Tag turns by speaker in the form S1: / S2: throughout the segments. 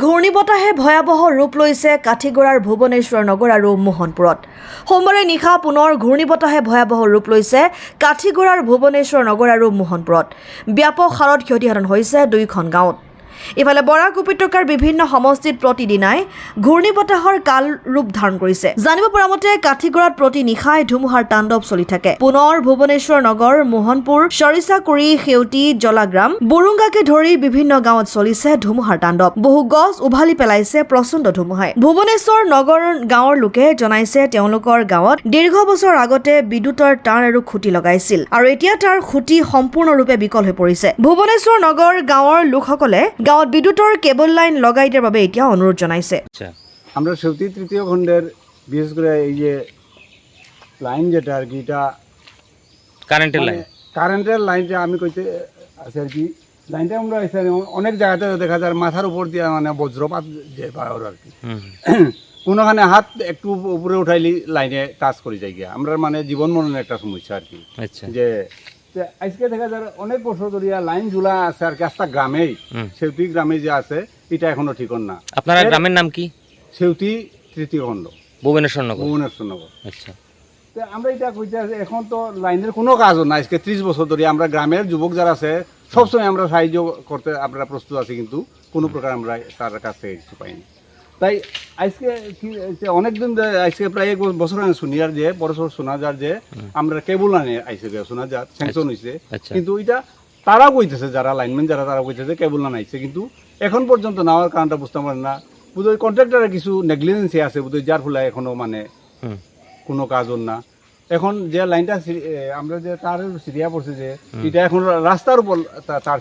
S1: ঘূৰ্ণীবতাহে ভয়াবহ ৰূপ লৈছে কাঠিগড়াৰ ভুৱনেশ্বৰ নগৰ আৰু মোহনপুৰত। সোমবাৰে নিশা পুনৰ ঘূৰ্ণীবতাহে ভয়াবহ ৰূপ লৈছে কাঠিগড়াৰ ভুৱনেশ্বৰ নগৰ আৰু মোহনপুৰত। ব্যাপক হাৰত ক্ষতিসাধন হৈছে দুয়োখন গাঁৱত। ইফালে বৰাক উপত্যকাৰ বিভিন্ন সমষ্টিত প্ৰতিদিনাই ঘূৰ্ণীবতাহৰ কাল ৰূপ ধাৰণ কৰিছে। জানিব পৰা মতে কাঠিগড়াত প্ৰতি নিশাই ধুমুহাৰ তাণ্ডৱ চলি থাকে। পুনৰ ভুৱনেশ্বৰ নগৰ, মোহনপুৰ, সৰিছাকুৰি, সেউতি, জলাগ্ৰাম, বুৰুঙ্গাকে ধৰি বিভিন্ন গাঁৱত চলিছে ধুমুহাৰ তাণ্ডৱ। বহু গছ উভালি পেলাইছে প্ৰচণ্ড ধুমুহাই। ভুৱনেশ্বৰ নগৰ গাঁৱৰ লোকে জনাইছে তেওঁলোকৰ গাঁৱত দীৰ্ঘ বছৰ আগতে বিদ্যুতৰ তাঁৰ আৰু খুঁটি লগাইছিল আৰু এতিয়া তাৰ খুঁটি সম্পূৰ্ণৰূপে বিকল হৈ পৰিছে। ভুৱনেশ্বৰ নগৰ গাঁৱৰ লোকসকলে গাঁৱত বিদ্যুতৰ কেবল লাইন লগাই দিয়াৰ বাবে এতিয়া অনুৰোধ জনাইছে।
S2: আমরা সেউতি তৃতীয় খণ্ডের বিশেষ করে এই যে লাইন যেটা আর কি এটা কারেন্টের লাইনটা আমি কইতে আছে আর কি লাইনটা আমরা এখানে অনেক জায়গাতে দেখা যায় মাথার উপর দিয়ে মানে বজ্রপাত যে পাওয়ার আর কি কোনোখানে হাত একটু উপরে উঠাইলি লাইনে কাজ করে যায় গিয়া আমরা মানে জীবন মরণের একটা সমস্যা আর কি যে আজকে দেখা যায় অনেক বছর ধরে লাইন ঝুলা আছে আর কি আস্তা গ্রামেই সেউতি গ্রামে যে আছে এটা এখনো ঠিকন না।
S3: আপনার গ্রামের নাম কি?
S2: সেউতি তৃতীয় খণ্ড,
S3: ভুবনেশ্বর নগর।
S2: আচ্ছা, তো আমরা এটা কইতে এখন তো লাইনের কোনো কাজও না। আজকে 30 বছর ধরে আমরা গ্রামের যুবক যারা আছে সবসময় আমরা সাহায্য করতে আমরা প্রস্তুত আছি, কিন্তু কোনো প্রকার আমরা তার কাছ থেকে কিছু পাইনি। তাই আজকে কি অনেকদিন আজকে প্রায় 1 বছর আগে শুনি আর যে পরস্পর শোনা যার যে আমরা কেবল আনে আইসে শোনা যার স্যাংশন হয়েছে, কিন্তু এটা তারা কইতেছে যারা লাইনম্যান যারা তারা কইতেছে কেবল না আইছে, কিন্তু এখন পর্যন্ত না হওয়ার কারণটা বুঝতে পারেন না। বোধহয় কন্ট্রাক্টরের কিছু নেগলিজেন্সি আছে বোধহয়, যার ফলে এখনো মানে কোনো কাজও না। এখন যে লাইনটা আমরা যে তার সিরিয়া পড়ছে যে এটা এখন রাস্তার উপর তার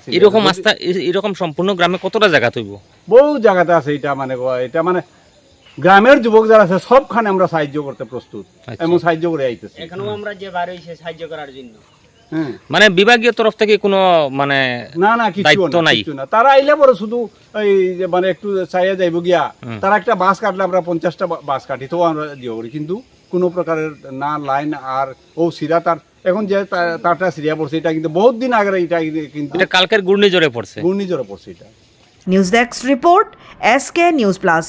S3: এরকম সম্পূর্ণ গ্রামে কতটা জায়গা তৈব?
S2: বহু জায়গাতে আছে। এটা মানে গ্রামের যুবক যারা আছে সবখানে আমরা সাহায্য করতে প্রস্তুত এবং সাহায্য করে আইতেছি।
S4: এখনো আমরা যে বার হইছে সাহায্য করার জন্য।
S3: মানে বিভাগীয় তরফ থেকে কোনো মানে
S2: না কিছু না। তারা আইলে পরে শুধু এই মানে একটু চাইয়া যাইব গিয়া, তারা একটা বাস কাটলে আমরা 50টা বাস কাটি তো আমরা দিয়ে করি, কিন্তু কোনো প্রকারের না লাইন আর ও সিরা তার এখন যে তারটা সিরিয়া পড়ছে এটা কিন্তু বহুত দিন আগে, এটা কিন্তু
S3: কালকের ঘূর্ণিঝড়ে পড়ছে
S2: এটা।
S1: News desk report, SK news plus.